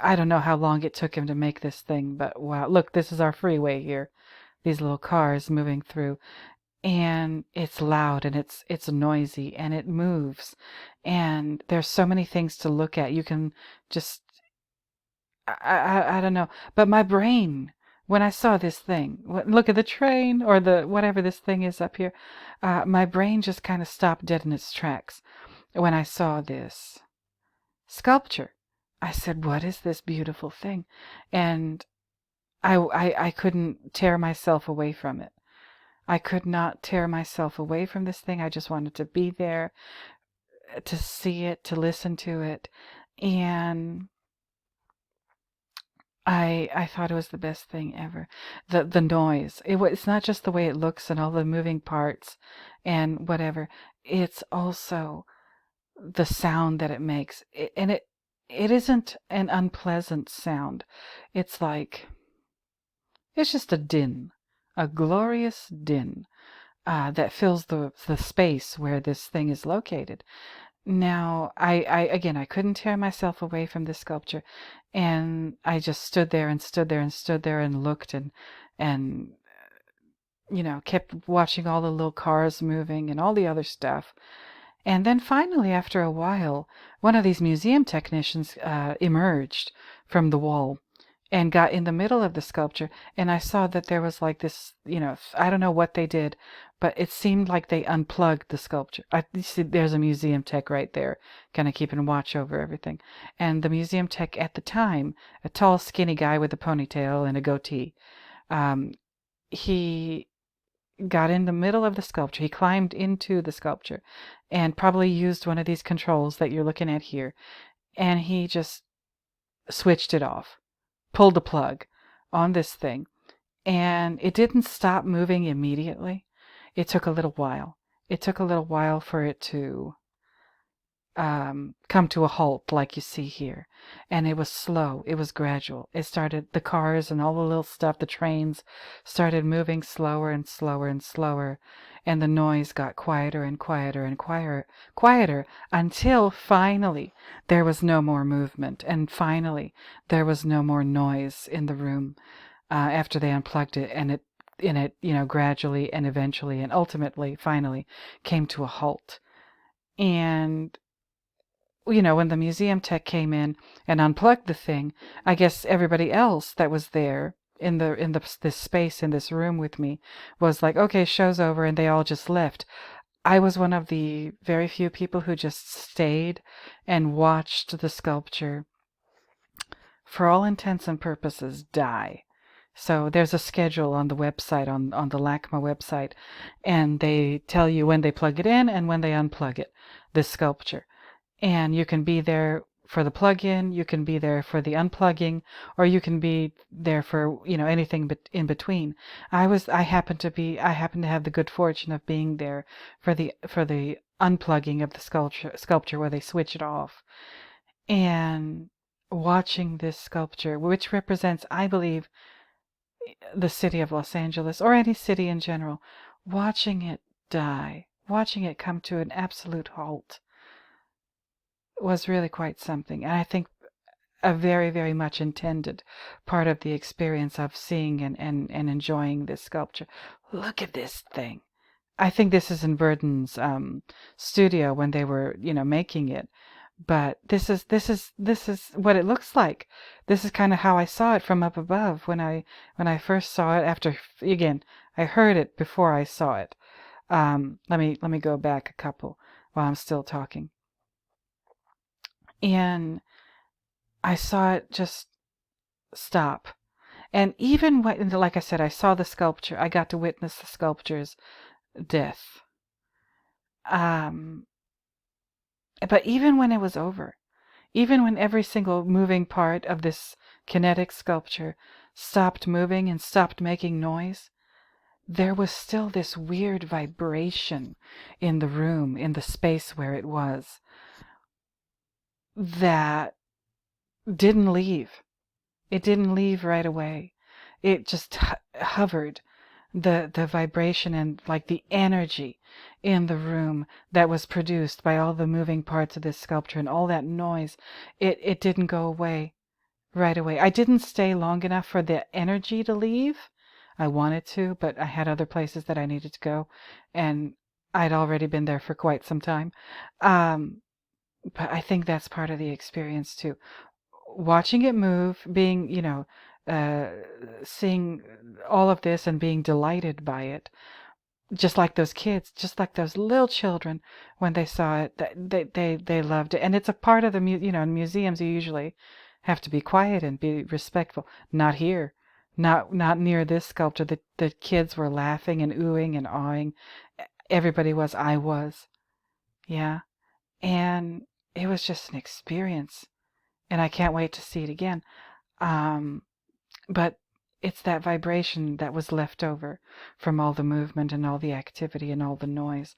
I don't know how long it took him to make this thing, but wow. Look, this is our freeway here. These little cars moving through, and it's loud and it's noisy and it moves, and there's so many things to look at. You can just I don't know, but my brain, when I saw this thing, look at the train or the whatever this thing is up here, my brain just kind of stopped dead in its tracks when I saw this sculpture. I said, what is this beautiful thing? And I couldn't tear myself away from it. I could not tear myself away from this thing. I just wanted to be there, to see it, to listen to it. And I thought it was the best thing ever. The noise. It's not just the way it looks and all the moving parts and whatever. It's also the sound that it makes. It isn't an unpleasant sound. It's like, it's just a din, a glorious din that fills the space where this thing is located. Now, again, I couldn't tear myself away from this sculpture, and I just stood there and stood there and stood there and looked and kept watching all the little cars moving and all the other stuff. And then finally, after a while, one of these museum technicians emerged from the wall and got in the middle of the sculpture, and I saw that there was like this, I don't know what they did, but it seemed like they unplugged the sculpture. You see, there's a museum tech right there, kind of keeping watch over everything. And the museum tech at the time, a tall, skinny guy with a ponytail and a goatee, he got in the middle of the sculpture. He climbed into the sculpture and probably used one of these controls that you're looking at here. and he just switched it off, pulled the plug on this thing, and it didn't stop moving immediately. It took a little while. It took a little while for it to come to a halt, like you see here. And it was slow. It was gradual. It started, the cars and all the little stuff, the trains started moving slower and slower and slower. And the noise got quieter and quieter and quieter until finally there was no more movement. And finally there was no more noise in the room after they unplugged it. And it gradually and eventually and ultimately, finally, came to a halt. And when the museum tech came in and unplugged the thing, I guess everybody else that was there in this space in this room with me was like, okay, show's over, and they all just left. I was one of the very few people who just stayed and watched the sculpture, for all intents and purposes, die. So there's a schedule on the website, on the LACMA website, and they tell you when they plug it in and when they unplug it, this sculpture. And you can be there for the plug-in, you can be there for the unplugging, or you can be there for anything but in between. I happened to have the good fortune of being there for the unplugging of the sculpture where they switch it off, and watching this sculpture, which represents, I believe, the city of Los Angeles, or any city in general, watching it die, watching it come to an absolute halt, was really quite something. And I think a very, very much intended part of the experience of seeing and enjoying this sculpture. Look at this thing. I think this is in Verdon's studio when they were, making it. But this is what it looks like. This is kind of how I saw it from up above when I first saw it. After, again, I heard it before I saw it. Let me go back a couple while I'm still talking. And I saw it just stop. And even when, like I said, I saw the sculpture. I got to witness the sculpture's death. But even when it was over, even when every single moving part of this kinetic sculpture stopped moving and stopped making noise, there was still this weird vibration in the room, in the space where it was, that didn't leave. It didn't leave right away. It just hovered. The vibration and like the energy in the room that was produced by all the moving parts of this sculpture and all that noise, it didn't go away right away. I didn't stay long enough for the energy to leave. I wanted to, but I had other places that I needed to go, and I'd already been there for quite some time. But I think that's part of the experience too. Watching it move, being, seeing all of this and being delighted by it, just like those kids, just like those little children when they saw it, they loved it. And it's a part of the in museums you usually have to be quiet and be respectful. Not here, not near this sculpture. The kids were laughing and oohing and awing. Everybody was. I was, yeah, and it was just an experience. And I can't wait to see it again. But it's that vibration that was left over from all the movement and all the activity and all the noise.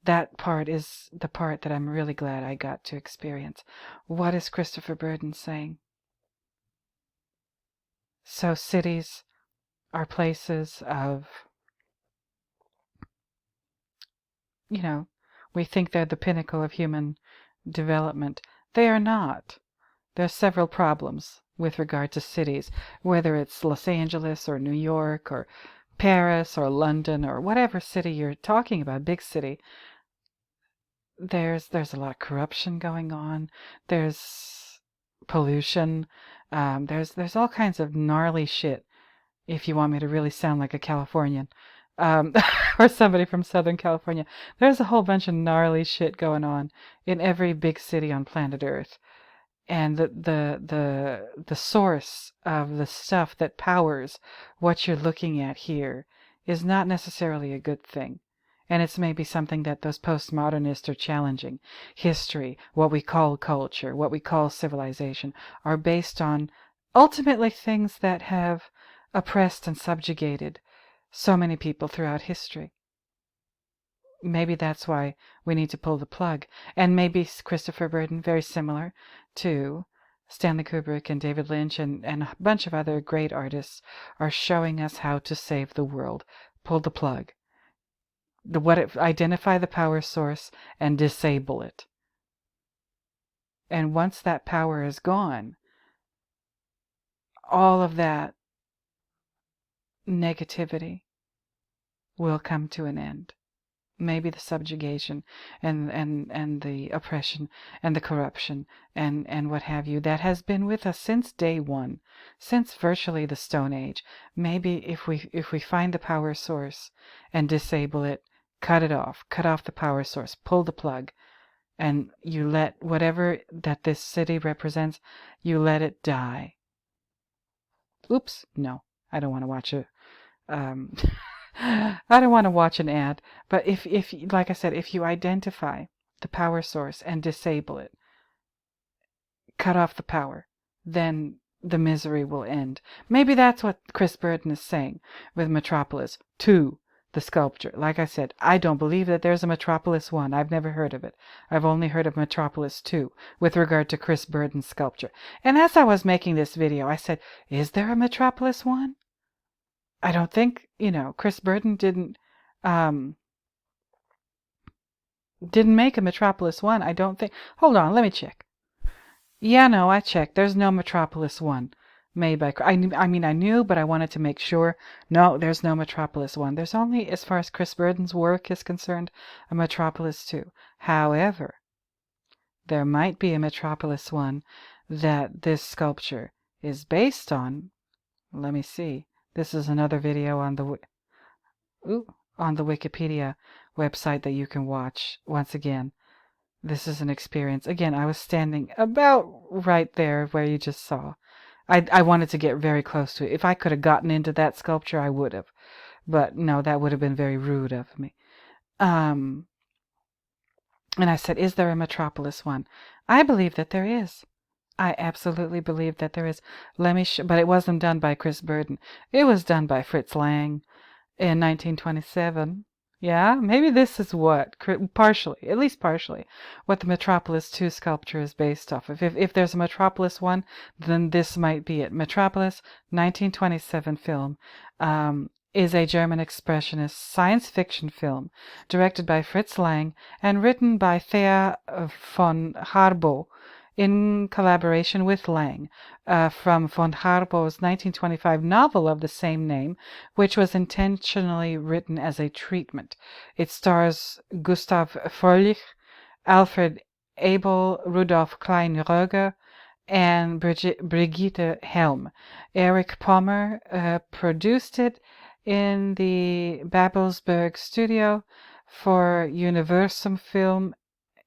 That part is the part that I'm really glad I got to experience. What is Christopher Burden saying? So cities are places of, we think they're the pinnacle of human development. They are not. There are several problems with regard to cities, whether it's Los Angeles or New York or Paris or London or whatever city you're talking about, big city. There's a lot of corruption going on. There's pollution. There's all kinds of gnarly shit, if you want me to really sound like a Californian. Or somebody from Southern California. There's a whole bunch of gnarly shit going on in every big city on planet Earth. And the source of the stuff that powers what you're looking at here is not necessarily a good thing. and it's maybe something that those postmodernists are challenging. History, what we call culture, what we call civilization, are based on ultimately things that have oppressed and subjugated so many people throughout history. Maybe that's why we need to pull the plug. And maybe Christopher Burton, very similar to Stanley Kubrick and David Lynch and a bunch of other great artists, are showing us how to save the world. Pull the plug. Identify the power source and disable it. And once that power is gone, all of that negativity will come to an end. Maybe the subjugation and the oppression and the corruption and what have you that has been with us since day one, since virtually the Stone Age. Maybe if we find the power source and disable it, cut off the power source, pull the plug, and you let whatever that this city represents, you let it die. Oops, no, I don't want to watch it. I don't want to watch an ad, but if like I said, if you identify the power source and disable it, cut off the power, then the misery will end. Maybe that's what Chris Burton is saying with Metropolis II, the sculpture. Like I said, I don't believe that there's a Metropolis I. I've never heard of it. I've only heard of Metropolis II with regard to Chris Burton's sculpture. And as I was making this video, I said, is there a Metropolis I? I don't think, Chris Burton didn't make a Metropolis I. I don't think. Hold on, let me check. Yeah, no, I checked. There's no Metropolis I made by. I knew, but I wanted to make sure. No, there's no Metropolis I. There's only, as far as Chris Burton's work is concerned, a Metropolis II. However, there might be a Metropolis I that this sculpture is based on. Let me see. This is another video on the Wikipedia website that you can watch. Once again, this is an experience. Again, I was standing about right there where you just saw. I wanted to get very close to it. If I could have gotten into that sculpture, I would have. But no, that would have been very rude of me. And I said, is there a Metropolis I? I believe that there is. I absolutely believe that there is. Let me but it wasn't done by Chris Burton. It was done by Fritz Lang in 1927. Yeah, maybe this is what, at least partially, what the Metropolis II sculpture is based off of. If there's a Metropolis I, then this might be it. Metropolis, 1927 film, is a German expressionist science fiction film directed by Fritz Lang and written by Thea von Harbo in collaboration with Lang, from von Harbo's 1925 novel of the same name, which was intentionally written as a treatment. It stars Gustav Fröhlich, Alfred Abel, Rudolf Klein-Röger, and Brigitte Helm. Erich Pommer produced it in the Babelsberg studio for Universum Film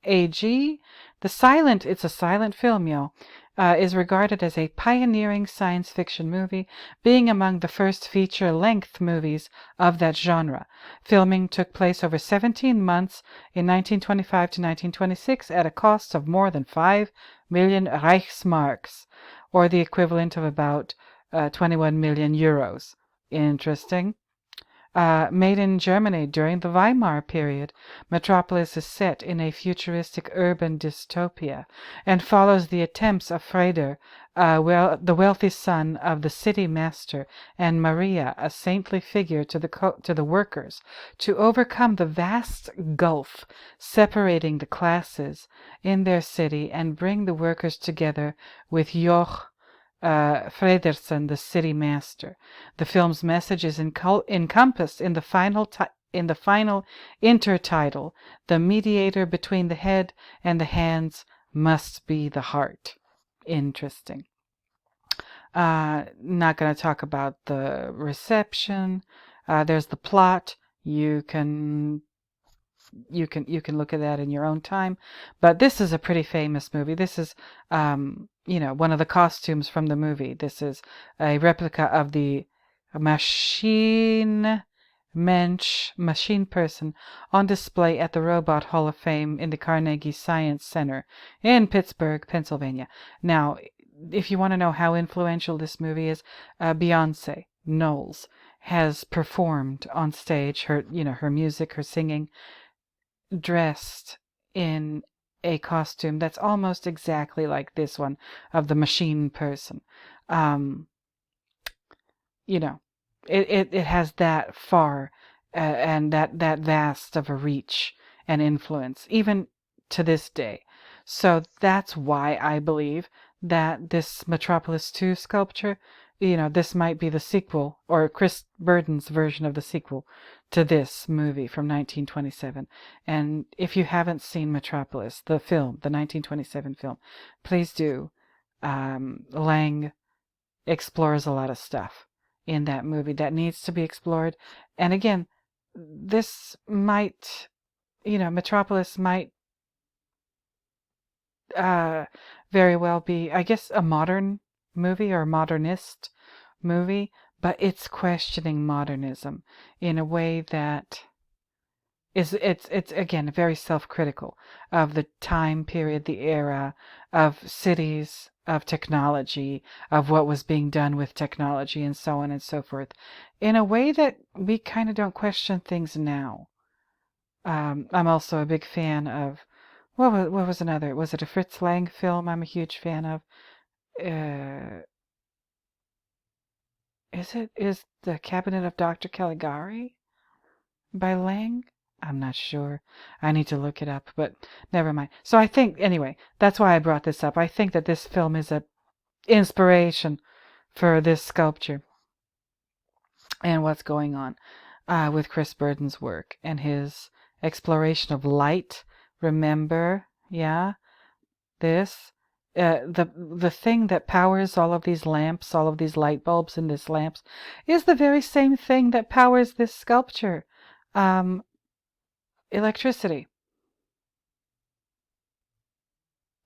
AG. It's a silent film, is regarded as a pioneering science fiction movie, being among the first feature-length movies of that genre. Filming took place over 17 months in 1925 to 1926 at a cost of more than 5 million Reichsmarks, or the equivalent of about 21 million euros. Interesting. Made in Germany during the Weimar period, Metropolis is set in a futuristic urban dystopia and follows the attempts of Freder, the wealthy son of the city master, and Maria, a saintly figure to the workers, to overcome the vast gulf separating the classes in their city and bring the workers together with Joch Fredersen, the city master. The film's message is encompassed in the final intertitle: "The mediator between the head and the hands must be the heart." Interesting. Not going to talk about the reception. There's the plot. You can look at that in your own time. But this is a pretty famous movie. This is one of the costumes from the movie. This is a replica of the Maschine Mensch, machine person, on display at the Robot Hall of Fame in the Carnegie Science Center in Pittsburgh, Pennsylvania. Now, if you want to know how influential this movie is, Beyonce Knowles has performed on stage her music, her singing, dressed in a costume that's almost exactly like this one of the machine person. Um, you know, it has that far and that vast of a reach and influence, even to this day. So that's why I believe that this Metropolis II sculpture, this might be the sequel, or Chris Burden's version of the sequel to this movie from 1927. And if you haven't seen Metropolis, the film, the 1927 film, please do. Lang explores a lot of stuff in that movie that needs to be explored. And again, this might, Metropolis might very well be, I guess, a modern movie or a modernist movie, but it's questioning modernism in a way that it's again very self-critical of the time period, the era of cities, of technology, of what was being done with technology, and so on and so forth, in a way that we kind of don't question things now. I'm also a big fan of what was another? Was it a Fritz Lang film? I'm a huge fan of. Uh, is the Cabinet of Dr. Caligari by Lang? I'm not sure. I need to look it up, but never mind. So I think, anyway, that's why I brought this up. I think that this film is a inspiration for this sculpture and what's going on with Chris Burden's work and his exploration of light. Remember, yeah, this. The thing that powers all of these lamps, all of these light bulbs in this lamps, is the very same thing that powers this sculpture. Electricity.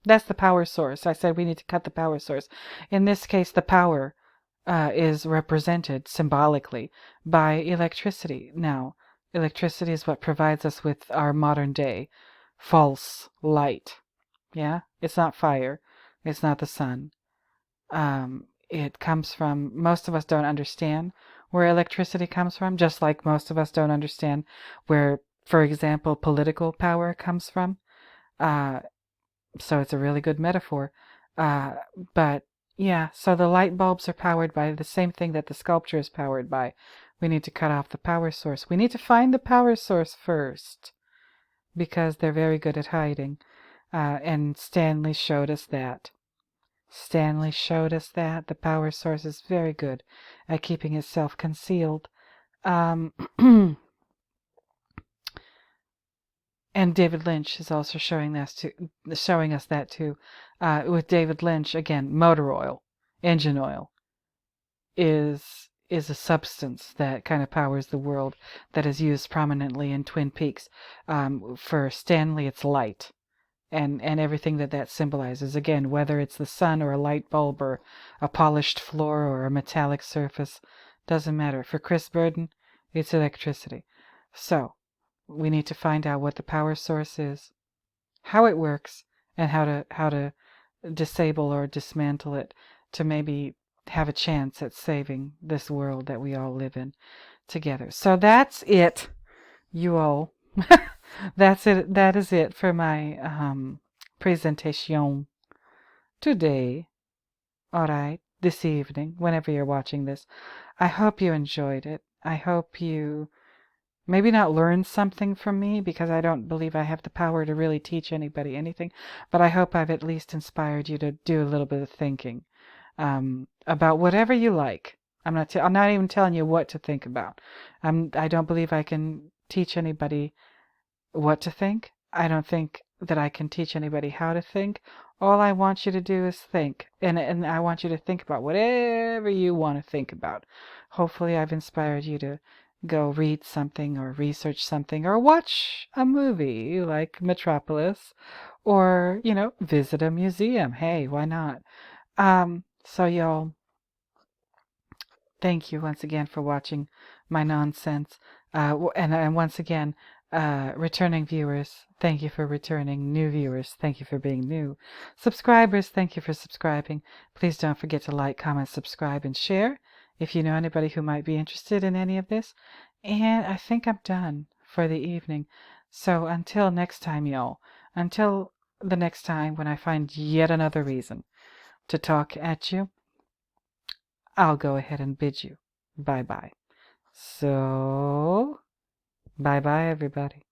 That's the power source. I said we need to cut the power source. In this case, the power is represented symbolically by electricity. Now, electricity is what provides us with our modern day false light. Yeah? It's not fire. It's not the sun. It comes from, most of us don't understand where electricity comes from, just like most of us don't understand where, for example, political power comes from. So it's a really good metaphor. But yeah, so the light bulbs are powered by the same thing that the sculpture is powered by. We need to cut off the power source. We need to find the power source first, because they're very good at hiding. And Stanley showed us that. Stanley showed us that the power source is very good at keeping itself concealed. And David Lynch is also showing us that too. With David Lynch, again, motor oil, engine oil, is a substance that kind of powers the world, that is used prominently in Twin Peaks. For Stanley, it's light. And everything that symbolizes, again, whether it's the sun or a light bulb or a polished floor or a metallic surface, doesn't matter. For Chris Burden, it's electricity. So we need to find out what the power source is, how it works, and how to disable or dismantle it to maybe have a chance at saving this world that we all live in together. So that's it, you all. That's it. That is it for my presentation today. All right, this evening, whenever you're watching this. I hope you enjoyed it. I hope you maybe not learned something from me, because I don't believe I have the power to really teach anybody anything, but I hope I've at least inspired you to do a little bit of thinking about whatever you like. I'm not even telling you what to think about. I don't believe I can teach anybody what to think. I don't think that I can teach anybody how to think. All I want you to do is think. And I want you to think about whatever you want to think about. Hopefully I've inspired you to go read something or research something or watch a movie like Metropolis, or, visit a museum. Hey, why not? So y'all, thank you once again for watching my nonsense. And once again, returning viewers, thank you for returning. New viewers, thank you for being new. Subscribers, thank you for subscribing. Please don't forget to like, comment, subscribe, and share if you know anybody who might be interested in any of this. And I think I'm done for the evening. So until next time, y'all, until the next time when I find yet another reason to talk at you, I'll go ahead and bid you bye-bye. So, bye-bye, everybody.